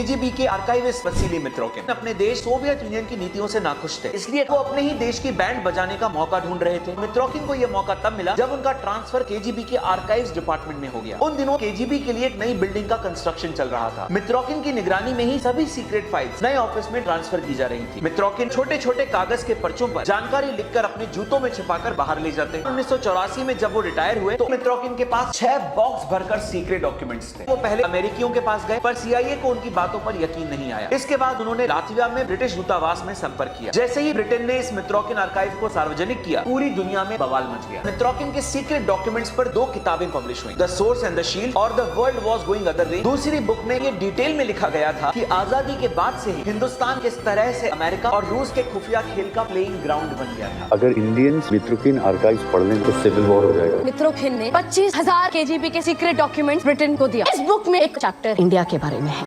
KGB के archivist Vasily मित्रोकिन अपने देश सोवियत यूनियन की नीतियों से नाखुश थे, इसलिए वो अपने ही देश की बैंड बजाने का मौका ढूंढ रहे थे। मित्रोकिन को यह मौका तब मिला जब उनका ट्रांसफर केजीबी के आर्काइव्स डिपार्टमेंट में हो गया। उन दिनों केजीबी के लिए एक नई बिल्डिंग का कंस्ट्रक्शन चल रहा था। मित्रोकिन की निगरानी में ही सभी सीक्रेट फाइल्स नए ऑफिस में ट्रांसफर की जा रही थी। मित्रोकिन छोटे छोटे कागज के पर्चों पर जानकारी लिखकर अपने जूतों में छिपाकर बाहर ले जाते। 1984 में जब वो रिटायर हुए तो मित्रोकिन के पास 6 बॉक्स भरकर सीक्रेट डॉक्यूमेंट्स थे। वो पहले अमेरिकियों के पास गए, पर सीआईए को उनकी बातों पर यकीन नहीं आया। इसके बाद उन्होंने लातविया में ब्रिटिश दूतावास में संपर्क किया। जैसे ही ब्रिटेन ने इस मित्रोकिन आर्काइव को सार्वजनिक किया, पूरी दुनिया में बवाल मच गया। मित्रोकिन के सीक्रेट डॉक्यूमेंट्स पर 2 किताबें पब्लिश हुई, the source and the shield और the world was going other way. दूसरी बुक में ये डिटेल में लिखा गया था कि आजादी के बाद से ही हिंदुस्तान किस तरह से अमेरिका और रूस के खुफिया खेल का प्लेइंग ग्राउंड बन गया था। अगर इंडियंस मित्रोकिन आर्काइव्स पढ़ लें तो सिविल वॉर हो जाएगा। मित्रोकिन ने 25,000 केजीबी के सीक्रेट डॉक्यूमेंट्स ब्रिटेन को दिया। इस बुक में एक चैप्टर इंडिया के बारे में है,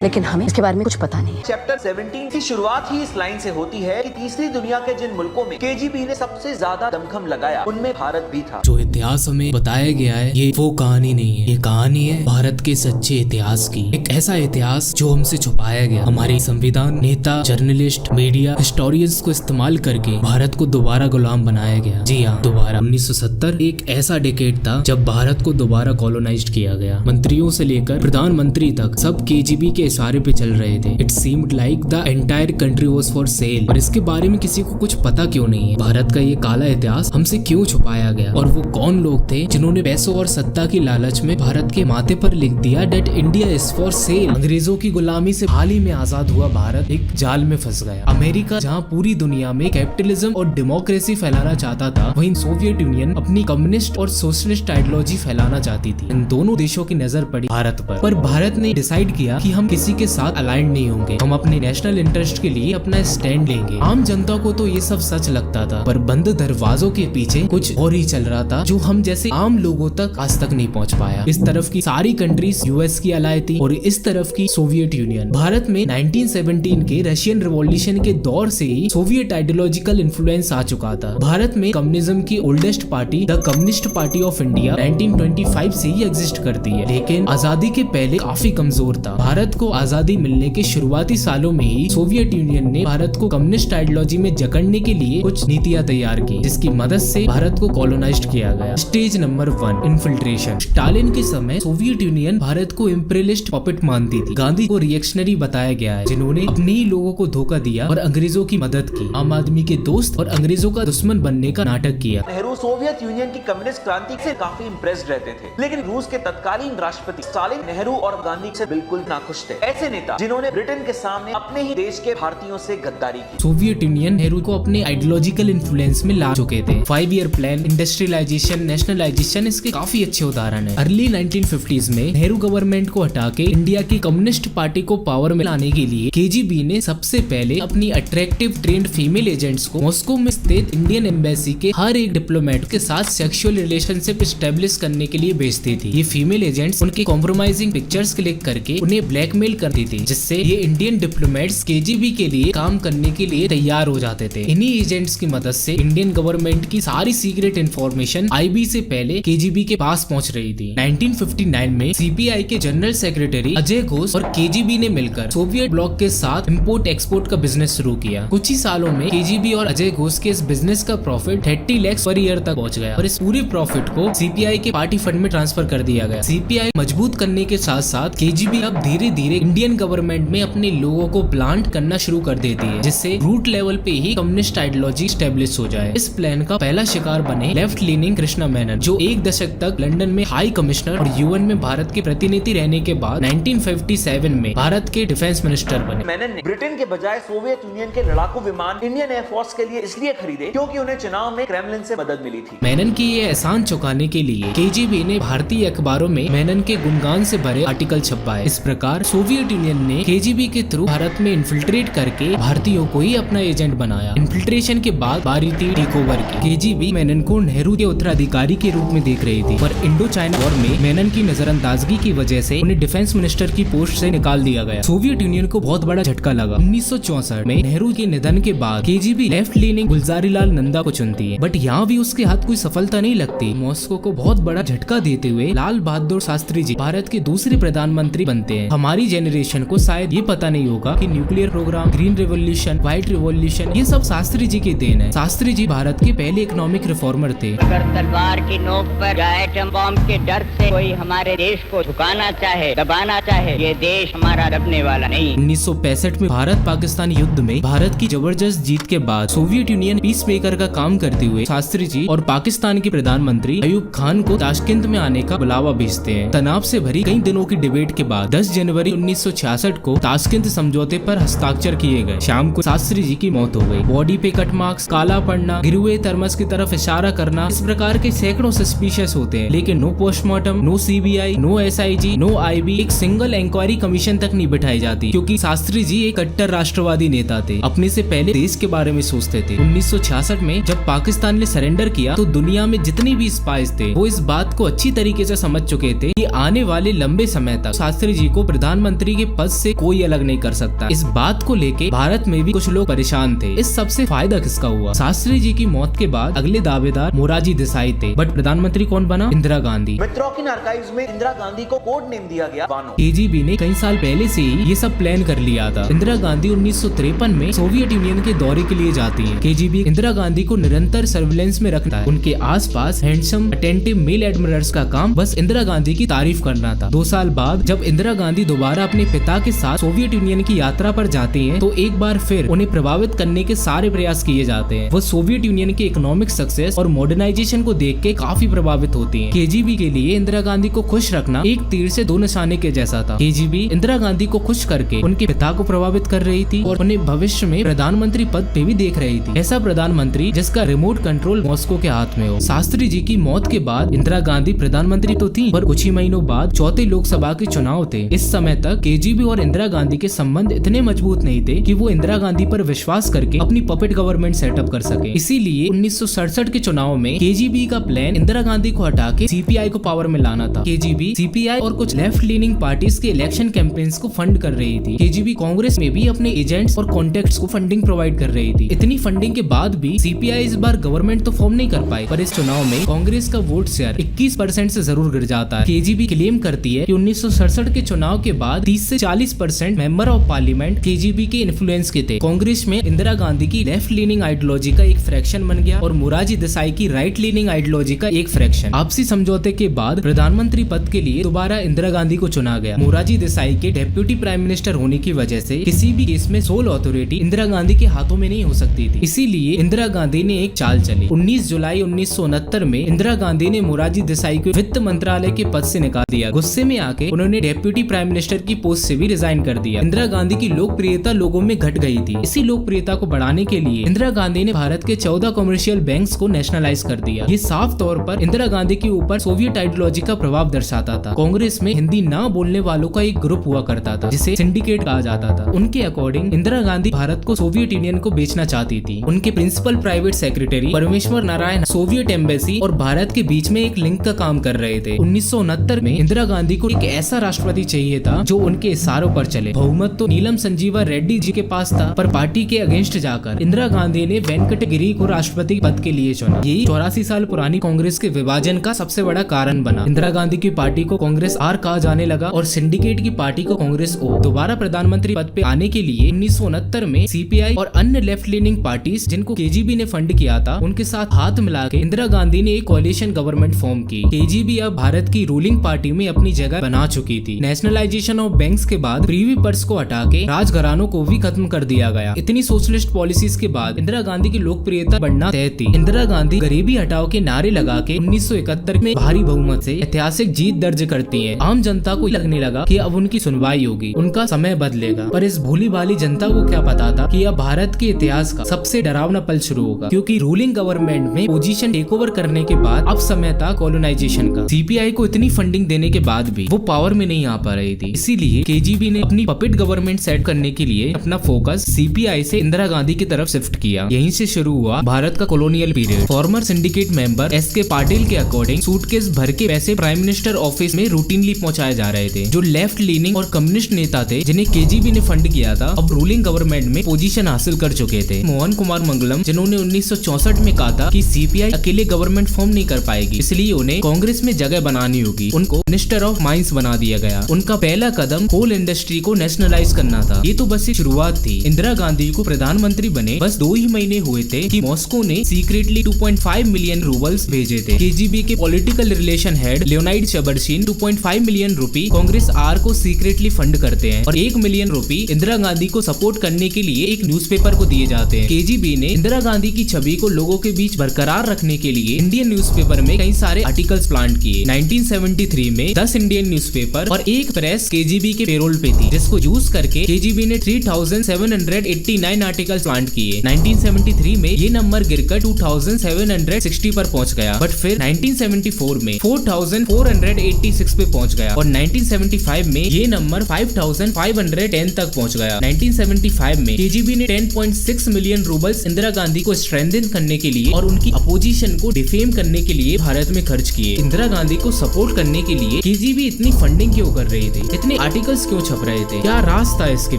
लेकिन हमें इसके बारे में कुछ पता नहीं है। चैप्टर 17 की शुरुआत ही इस लाइन से होती है कि तीसरी दुनिया के जिन मुल्कों में केजीबी ने सबसे ज्यादा दमखम लगाया, उनमें भारत भी था। जो इतिहास हमें बताया गया है, ये वो कहानी नहीं है। ये कहानी है भारत के सच्चे इतिहास की। एक ऐसा इतिहास जो हमसे छुपाया गया। हमारे संविधान, नेता, जर्नलिस्ट, मीडिया, हिस्टोरियंस को इस्तेमाल करके भारत को दोबारा गुलाम बनाया गया। जी हाँ, दोबारा। 1970 एक ऐसा डिकेड था जब भारत को दोबारा कॉलोनाइज्ड किया गया। मंत्रियों से लेकर प्रधानमंत्री तक सब केजीबी के इशारे पे चल रहे थे। It seemed like the entire country was for sale. और इसके बारे में किसी को कुछ पता क्यों नहीं है? भारत का ये काला इतिहास हमसे क्यों छुपाया गया? और वो कौन लोग थे जिन्होंने पैसों और सत्ता की लालच में भारत के माथे पर लिख दिया that India is for sale. अंग्रेजों की गुलामी से हाल ही में आजाद हुआ भारत एक जाल में फंस गया। अमेरिका जहाँ पूरी दुनिया में कैपिटलिज्म और डेमोक्रेसी फैलाना चाहता था, वहीं सोवियत यूनियन अपनी कम्युनिस्ट और सोशलिस्ट आइडियोलॉजी फैलाना चाहती थी। इन दोनों देशों की नजर पड़ी भारत पर भारत ने डिसाइड किया कि हम किसी के साथ अलाइंड नहीं होंगे। हम अपने नेशनल इंटरेस्ट के लिए अपना स्टैंड लेंगे। आम जनता को तो ये सब सच लगता था, पर बंद दरवाजों के पीछे कुछ और ही चल रहा था जो हम जैसे आम लोगों तक आज तक नहीं पहुंच पाया। इस तरफ की सारी कंट्रीज यूएस की अलाय थी और इस तरफ की सोवियत यूनियन। भारत में 1917 के रशियन रिवॉल्यूशन के दौर से ही सोवियत आइडियोलॉजिकल इन्फ्लुएंस आ चुका था। भारत में कम्युनिज्म की oldest party the communist party of India 1925 से ही एग्जिस्ट करती है, लेकिन आजादी के पहले काफी कमजोर था। भारत को आजादी मिलने के शुरुआती सालों में ही सोवियत यूनियन ने भारत को कम्युनिस्ट आइडियोलॉजी में जकड़ने के लिए कुछ नीतियां तैयार की, जिसकी मदद से भारत को कॉलोनाइज्ड किया गया। Stage number 1, infiltration. स्टालिन के समय सोवियत यूनियन भारत को इम्पीरियलिस्ट पपेट मानती थी। गांधी को रिएक्शनरी बताया गया है, जिन्होंने अपने ही लोगों को धोखा दिया और अंग्रेजों की मदद की। आम आदमी के दोस्त और अंग्रेजों का दुश्मन बनने का नाटक किया। नेहरू सोवियत यूनियन की कम्युनिस्ट क्रांति से काफी इम्प्रेस्ड रहते थे, लेकिन रूस के तत्कालीन राष्ट्रपति स्टालिन नेहरू और गांधी से बिल्कुल नाखुश थे। ऐसे नेता जिन्होंने ब्रिटेन के सामने अपने ही देश के भारतीयों से गद्दारी की। सोवियत यूनियन नेहरू को अपने आइडियोलॉजिकल इन्फ्लुएंस में ला चुके थे। 5 ईयर प्लान, इंडस्ट्रियलाइजेशन, नेशनलाइजेशन इसके काफी अच्छे उदाहरण है। अर्ली 1950s में नेहरू गवर्नमेंट को हटा के इंडिया की कम्युनिस्ट पार्टी को पावर में लाने के लिए केजीबी ने सबसे पहले अपनी अट्रैक्टिव ट्रेंड फीमेल एजेंट्स को मॉस्को में स्थित इंडियन एम्बेसी के हर एक डिप्लोमेट के साथ सेक्सुअल रिलेशनशिप एस्टेब्लिश करने के लिए भेजती थी। ये फीमेल एजेंट्स उनके कॉम्प्रोमाइजिंग पिक्चर्स क्लिक करके उन्हें ब्लैकमेल करती थी, जिससे ये इंडियन डिप्लोमेट्स केजीबी के लिए काम करने के लिए तैयार हो जाते थे। इन्हीं एजेंट्स की मदद से इंडियन गवर्नमेंट की सारी सीक्रेट इंफॉर्मेशन आईबी से पहले केजीबी के पास पहुंच रही थी। 1959 में सीपीआई के जनरल सेक्रेटरी अजय घोष और केजीबी ने मिलकर सोवियत ब्लॉक के साथ इंपोर्ट एक्सपोर्ट का बिजनेस शुरू किया। कुछ ही सालों में केजीबी और अजय घोष के इस बिजनेस का प्रॉफिट 30 लाख पर ईयर तक पहुंच गया और इस पूरे प्रॉफिट को सीपीआई के पार्टी फंड में ट्रांसफर कर दिया गया। सीपीआई मजबूत करने के साथ साथ केजीबी अब धीरे धीरे इंडियन गवर्नमेंट में अपने लोगों को प्लांट करना शुरू कर देती है, जिससे रूट लेवल पे ही कम्युनिस्ट आइडियोलॉजी स्टेब्लिश हो जाए। इस प्लान का पहला शिकार बने लेफ्ट लीनिंग कृष्णा मेनन, जो एक दशक तक लंदन में हाई कमिश्नर और यूएन में भारत के प्रतिनिधि रहने के बाद 1957 में भारत के डिफेंस मिनिस्टर बने। मेनन ने ब्रिटेन के बजाय सोवियत यूनियन के लड़ाकू विमान इंडियन एयरफोर्स के लिए इसलिए खरीदे क्योंकि उन्हें चुनाव में क्रेमलिन से मदद मिली थी। मेनन की ये एहसान चुकाने के लिए केजीबी ने भारतीय अखबारों में मेनन के गुणगान से भरे आर्टिकल छपवाए। इस प्रकार सोवियत यूनियन ने केजीबी के थ्रू भारत में इन्फिल्ट्रेट करके भारतीयों को ही अपना एजेंट बनाया। इन्फिल्ट्रेशन के बाद बारी थी टेक ओवर की। केजीबी मेनन को नेहरू के उत्तराधिकारी के रूप में देख रही थी, पर इंडो चाइना वॉर में मेनन की नजरअंदाजगी की वजह से उन्हें डिफेंस मिनिस्टर की पोस्ट से निकाल दिया गया। सोवियत यूनियन को बहुत बड़ा झटका लगा। 1964 में नेहरू के निधन के बाद KGB left leaning Gulzarilal Nanda को चुनती है, बट यहाँ भी उसके हाथ कोई सफलता नहीं लगती। मॉस्को को बहुत बड़ा झटका देते हुए लाल बहादुर शास्त्री जी भारत के दूसरे प्रधानमंत्री बनते हैं। हमारी जेनरेशन को शायद ये पता नहीं होगा कि nuclear program, green revolution, white revolution, ये सब शास्त्री जी की देन है। शास्त्री जी भारत के पहले इकोनॉमिक रिफॉर्मर थे। अगर तलवार की नोक पर एटम बम के डर से कोई हमारे देश को झुकाना चाहे, दबाना चाहे, ये देश हमारा दबने वाला नहीं। 1965 में भारत पाकिस्तान युद्ध में भारत की जबरदस्त जीत के बाद सोवियत यूनियन पीस मेकर का काम करते हुए शास्त्री जी और पाकिस्तान के प्रधानमंत्री अयूब खान को ताशकंद में आने का बुलावा भेजते हैं। तनाव से भरी कई दिनों की डिबेट के बाद 10 जनवरी 1966 को ताशकंद समझौते पर हस्ताक्षर किए गए। शाम को शास्त्री जी की मौत हो गई। बॉडी पे कट मार्क्स, काला पड़ना, गिरे हुए थर्मस की तरफ इशारा करना, इस प्रकार के सैकड़ों सस्पिशियस होते हैं, लेकिन no postmortem, no CBI, no SIG, no IB, एक सिंगल इंक्वायरी कमीशन तक नहीं बिठाई जाती, क्योंकि शास्त्री जी एक कट्टर राष्ट्रवादी नेता थे। अपने से पहले देश के बारे में सोचते थे। 1966 में जब पाकिस्तान ने सरेंडर किया तो दुनिया में जितने भी स्पाइस थे वो इस बात को अच्छी तरीके से समझ चुके थे कि आने वाले लंबे समय तक शास्त्री जी को प्रधानमंत्री के पद से कोई अलग नहीं कर सकता। इस बात को लेके भारत में भी कुछ लोग परेशान थे। इस सबसे फायदा किसका हुआ? शास्त्री जी की मौत के बाद अगले दावेदार मोरारजी देसाई थे, बट प्रधानमंत्री कौन बना? इंदिरा गांधी। मित्रोकिन आर्काइव्स में इंदिरा गांधी को कोड नेम दिया गया बानो। केजीबी ने कई साल पहले से ही ये सब प्लान कर लिया था। इंदिरा गांधी 1953 में सोवियत यूनियन के दौरे के लिए जाती है। केजीबी इंदिरा गांधी को निरंतर सर्विलेंस में रखता है। उनके आसपास हैंडसम अटेंटिव मेल एडमिरल्स का काम बस इंदिरा गांधी की तारीफ करना था। 2 साल बाद जब इंदिरा गांधी दोबारा अपने पिता के साथ सोवियत यूनियन की यात्रा पर जाती हैं, तो एक बार फिर उन्हें प्रभावित करने के सारे प्रयास किए जाते हैं। वो सोवियत यूनियन के इकोनॉमिक सक्सेस और मॉडर्नाइजेशन को देख के काफी प्रभावित होती हैं। केजीबी के लिए इंदिरा गांधी को खुश रखना एक तीर से 2 निशाने के जैसा था। केजीबी इंदिरा गांधी को खुश करके उनके पिता को प्रभावित कर रही थी और उन्हें भविष्य में प्रधानमंत्री पद पे भी देख रही थी। ऐसा प्रधानमंत्री जिसका रिमोट कंट्रोल मॉस्को के हाथ में हो। शास्त्री जी की मौत के बाद इंदिरा गांधी प्रधानमंत्री तो थी, पर कुछ ही महीनों बाद चौथे लोकसभा के चुनाव थे। इस समय तक केजीबी और इंदिरा गांधी के संबंध इतने मजबूत नहीं थे कि वो इंदिरा गांधी पर विश्वास करके अपनी पपेट गवर्नमेंट सेटअप कर सके। इसीलिए 1967 के चुनाव में केजीबी का प्लान इंदिरा गांधी को हटा के सीपीआई को पावर में लाना था। केजीबी सीपीआई और कुछ लेफ्ट लीनिंग पार्टीज के इलेक्शन कैंपेन्स को फंड कर रही थी। केजीबी कांग्रेस में भी अपने एजेंट्स और कॉन्टेक्ट्स को फंडिंग प्रोवाइड कर रही थी। इतनी फंडिंग के बाद भी सीपीआई इस बार गवर्नमेंट तो फॉर्म नहीं कर पाई, पर इस चुनाव में कांग्रेस का वोट शेयर 21% से जरूर गिर जाता है। केजीबी क्लेम करती है कि 1967 के चुनाव के बाद 30 से 40% मेंबर ऑफ पार्लियामेंट केजीबी के इन्फ्लुएंस के थे। कांग्रेस में इंदिरा गांधी की लेफ्ट लीनिंग आइडियोलॉजी का एक फ्रैक्शन बन गया और मोरारजी देसाई की राइट लीनिंग आइडियोलॉजी का एक फ्रैक्शन। आपसी समझौते के बाद प्रधानमंत्री पद के लिए दोबारा इंदिरा गांधी को चुना गया। मोरारजी देसाई के डेप्यूटी प्राइम मिनिस्टर होने की वजह से किसी भी केस में सोल अथॉरिटी इंदिरा गांधी के हाथों में नहीं हो सकती थी। इसीलिए इंदिरा गांधी ने एक चाल चली। 19 जुलाई 1969 में इंदिरा गांधी ने मोरारजी देसाई को वित्त मंत्रालय के पद से निकाल दिया। गुस्से में आके उन्होंने डेप्यूटी प्राइम मिनिस्टर की पोस्ट से भी रिजाइन कर दिया। इंदिरा गांधी की लोकप्रियता लोगों में घट गई थी। इसी लोकप्रियता को बढ़ाने के लिए इंदिरा गांधी ने भारत के 14 कमर्शियल बैंक्स को नेशनलाइज कर दिया। ये साफ तौर पर इंदिरा गांधी के ऊपर सोवियत आइडियोलॉजी का प्रभाव दर्शाता था। कांग्रेस में हिंदी ना बोलने वालों का एक ग्रुप हुआ करता था जिसे सिंडिकेट कहा जाता था। उनके अकॉर्डिंग इंदिरा गांधी भारत को सोवियत यूनियन को बेचना चाहती थी। उनके प्रिंसिपल प्राइवेट सेक्रेटरी परमेश्वर नारायण सोवियत एम्बेसी और भारत के बीच में एक लिंक का काम कर रहे थे। 1969 में इंदिरा गांधी को एक ऐसा राष्ट्रपति चाहिए था जो उनके इशारों पर चले। बहुमत तो नीलम संजीवा रेड्डी जी के पास था, पर पार्टी के अगेंस्ट जाकर इंदिरा गांधी ने वेंकट गिरी को राष्ट्रपति पद के लिए चुना। यही 84 साल पुरानी कांग्रेस के विभाजन का सबसे बड़ा कारण बना। इंदिरा गांधी की पार्टी को कांग्रेस आर कहा जाने लगा और सिंडिकेट की पार्टी को कांग्रेस ओ। दोबारा प्रधानमंत्री पद पे आने के लिए 1969 में सीपीआई और अन्य लेफ्ट लीनिंग पार्टीज जिनको केजीबी ने फंड किया था उनके साथ हाथ मिला के इंदिरा गांधी ने एक कोalition गवर्नमेंट फॉर्म की। केजीबी अब भारत की रूलिंग पार्टी में अपनी जगह बना चुकी थी। नेशनलाइजेशन ऑफ बैंक्स के बाद प्रीवी पर्स को हटा के राजघरानों को भी खत्म कर दिया गया। इतनी सोशलिस्ट पॉलिसीज के बाद इंदिरा गांधी की लोकप्रियता बढ़ना तय थी। इंदिरा गांधी गरीबी हटाओ के नारे लगा के 1971 में भारी बहुमत से ऐतिहासिक जीत दर्ज करती है। आम जनता को लगने लगा कि अब उनकी सुनवाई होगी, उनका समय बदलेगा, पर इस भोली भाली जनता को क्या पता था कि अब भारत के इतिहास का सबसे डरावना पल शुरू होगा, क्योंकि रूलिंग गवर्नमेंट में पोजीशन टेक ओवर करने के बाद अब समय था कॉलोनाइजेशन का। सीपीआई को इतनी फंडिंग देने के बाद भी वो पावर में नहीं आ पा रही थी। इसीलिए केजीबी ने अपनी पपेट गवर्नमेंट सेट करने के लिए अपना फोकस सीपीआई से इंदिरा गांधी की तरफ शिफ्ट किया। यहीं से शुरू हुआ भारत का colonial period. Farmer syndicate member SK. Patil के अकॉर्डिंग सूटकेस भर के पैसे प्राइम मिनिस्टर ऑफिस में रूटीनली पहुंचाए जा रहे थे। जो लेफ्ट लीनिंग और कम्युनिस्ट नेता थे जिन्हें केजीबी ने फंड किया था, अब रूलिंग गवर्नमेंट में पोजीशन हासिल कर चुके थे। मोहन कुमार मंगलम, जिन्होंने 1964 में कहा था कि सीपीआई अकेले गवर्नमेंट फॉर्म नहीं कर पाएगी, इसलिए उन्हें कांग्रेस में जगह बनानी होगी, उनको मिनिस्टर ऑफ माइंस बना दिया गया। उनका पहला कदम कोल इंडस्ट्री को नेशनलाइज करना था। ये तो बस एक शुरुआत थी। इंदिरा गांधी को प्रधानमंत्री बने बस 2 ही महीने हुए थे कि मॉस्को ने सीक्रेटली 2.5 मिलियन रूबल्स भेजे थे। केजीबी के political relation head Leonid Shebarshin 2.5 million rupee Congress R को सीक्रेटली फंड करते हैं और 1 मिलियन रुपी इंदिरा गांधी को सपोर्ट करने के लिए एक न्यूज़पेपर को दिए जाते हैं। केजीबी ने इंदिरा गांधी की छवि को लोगों के बीच बरकरार रखने के लिए इंडियन न्यूज़पेपर में कई सारे आर्टिकल्स प्लांट किए। 1973 में 10 इंडियन न्यूज़पेपर और एक प्रेस केजीबी के पेरोल पे थी, जिसको यूज करके केजीबी ने 3789 आर्टिकल्स प्लांट किए। 1973 में ये नंबर गिरकर 2760 पर पहुंच गया, बट फिर 1974 में 4486 पे पहुंच गया और 1975 में ये नंबर 5510 तक पहुंच गया। 1975 में केजीबी ने 10.6 मिलियन रूबल्स इंदिरा गांधी को स्ट्रेंथन करने के लिए और उनकी अपोजिशन को डिफेम करने के लिए भारत में खर्च किए। इंदिरा गांधी को सपोर्ट करने के लिए केजीबी इतनी फंडिंग क्यों कर रही थी, इतने आर्टिकल्स क्यों छप रहे थे, क्या राज था इसके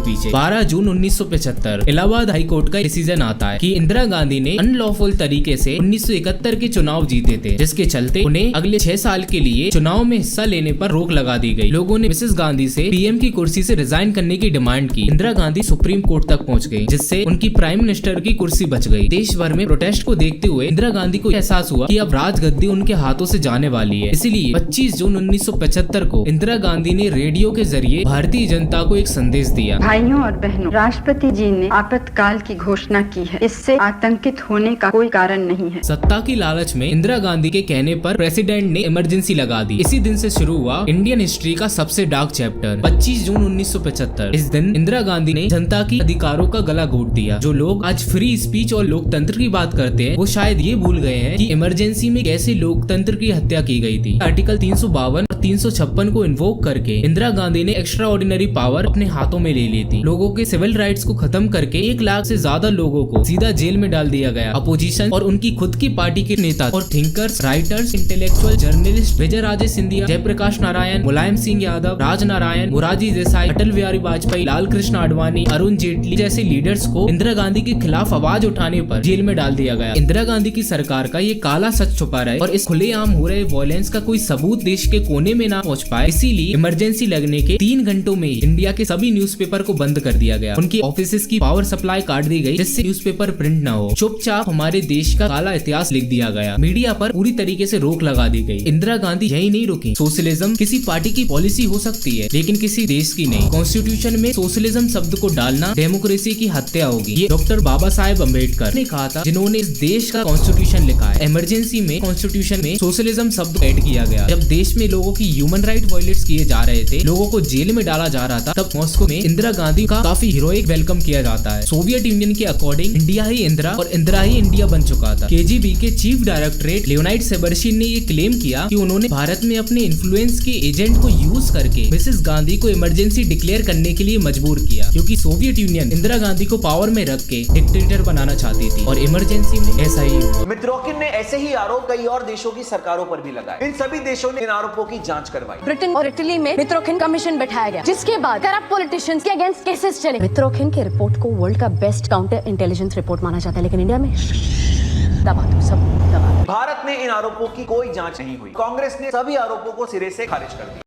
पीछे? 12 जून 1975 इलाहाबाद हाई कोर्ट का डिसीजन आता है कि इंदिरा गांधी ने अनलॉफुल तरीके से 1971 के चुनाव जीते थे, जिसके चलते उन्हें अगले 6 साल के लिए चुनाव में हिस्सा लेने पर रोक लगा दी गई। लोगों ने मिसेस गांधी से पीएम की कुर्सी से रिजाइन करने की डिमांड की। इंदिरा गांधी सुप्रीम कोर्ट तक पहुंच गई, जिससे उनकी प्राइम मिनिस्टर की कुर्सी बच गई। देश भर में प्रोटेस्ट को देखते हुए इंदिरा गांधी को एहसास हुआ कि अब राजगद्दी उनके हाथों से जाने वाली है। इसीलिए 25 जून 1975 को इंदिरा गांधी ने रेडियो के जरिए भारतीय जनता को एक संदेश दिया। भाइयों और बहनों, राष्ट्रपति जी ने आपातकाल की घोषणा की है, इससे आतंकित होने का कोई कारण नहीं है। सत्ता की लालच में इंदिरा गांधी के कहने पर प्रेसिडेंट ने इमरजेंसी लगा दी। इसी दिन से शुरू हुआ इंडियन हिस्ट्री का सबसे डार्क चैप्टर। 25 जून 1975 इस दिन इंदिरा गांधी ने जनता की अधिकारों का गला घोट दिया। जो लोग आज फ्री स्पीच और लोकतंत्र की बात करते हैं, वो शायद ये भूल गए हैं कि इमरजेंसी में कैसे लोकतंत्र की हत्या की गई थी। आर्टिकल 352 और 356 को इन्वोक करके इंदिरा गांधी ने एक्स्ट्रा ऑर्डिनरी पावर अपने हाथों में ले ली थी। लोगों के सिविल राइट्स को खत्म करके 1 लाख से ज्यादा लोगों को सीधा जेल में डाल दिया गया। अपोजिशन और उनकी खुद की पार्टी के नेता और थिंकर्स, राइटर्स, इंटेलेक्चुअल, जर्नलिस्ट विजय राजे सिंधिया, जयप्रकाश नारायण, मुलायम सिंह यादव, राज नारायण, मोरारजी देसाई, अटल बिहारी वाजपेयी, लाल कृष्ण आडवाणी, अरुण जेटली जैसे लीडर्स को इंदिरा गांधी के खिलाफ आवाज उठाने पर जेल में डाल दिया गया। इंदिरा गांधी की सरकार का ये काला सच छुपा रहे और इस खुलेआम हो रहे वायलेंस का कोई सबूत देश के कोने में ना पहुंच पाए, इसीलिए इमरजेंसी लगने के 3 घंटों में ही इंडिया के सभी न्यूज़पेपर को बंद कर दिया गया। उनकी ऑफिसेस की पावर सप्लाई काट दी गई, जिससे न्यूज़पेपर प्रिंट ना हो। चुपचाप हमारे देश का काला इतिहास लिख दिया गया। मीडिया पर पूरी तरीके से रोक लगा दी गई। इंदिरा गांधी यही नहीं रुकी। सोशलिज्म किसी पार्टी की पॉलिसी हो सकती है, लेकिन किसी देश की नहीं। कॉन्स्टिट्यूशन में सोशलिज्म शब्द को डालना डेमोक्रेसी की हत्या होगी, ये डॉक्टर बाबा साहेब अम्बेडकर ने कहा था, जिन्होंने इस देश का कॉन्स्टिट्यूशन लिखा है। इमरजेंसी में कॉन्स्टिट्यूशन में सोशलिज्म शब्द ऐड किया गया। जब देश में लोगों की ह्यूमन राइट वायलेट्स किए जा रहे थे, लोगों को जेल में डाला जा रहा था, तब मॉस्को में इंदिरा गांधी का काफी हीरोइक वेलकम किया जाता है। सोवियत यूनियन के अकॉर्डिंग इंडिया ही इंदिरा और इंदिरा ही इंडिया बन चुका था। केजीबी के चीफ डायरेक्टरेट लियोनाइड शेबर्शिन ने ये क्लेम किया कि उन्होंने भारत में अपने इन्फ्लुएंस के एजेंट को यूज करके मिसेस गांधी को इमरजेंसी डिक्लेयर करने के लिए मजबूर किया, क्योंकि सोवियत यूनियन इंदिरा गांधी को पावर में रख के डिक्टेटर बनाना चाहती थी और इमरजेंसी में ऐसा ही हुआ। मित्रोकिन ने ऐसे ही आरोप कई और देशों की सरकारों पर भी लगाए। इन सभी देशों ने इन आरोपों की जांच करवाई। ब्रिटेन और इटली में मित्रोकिन कमीशन बैठाया गया, जिसके बाद करप्ट पॉलिटिशियंस के अगेंस्ट केसेस चले। मित्रोकिन के रिपोर्ट को वर्ल्ड का बेस्ट काउंटर इंटेलिजेंस रिपोर्ट माना जाता है, लेकिन इंडिया में दबा दो, सब दबा दो। भारत में इन आरोपों की कोई जांच नहीं हुई। कांग्रेस ने सभी आरोपों को सिरे से खारिज कर दिया।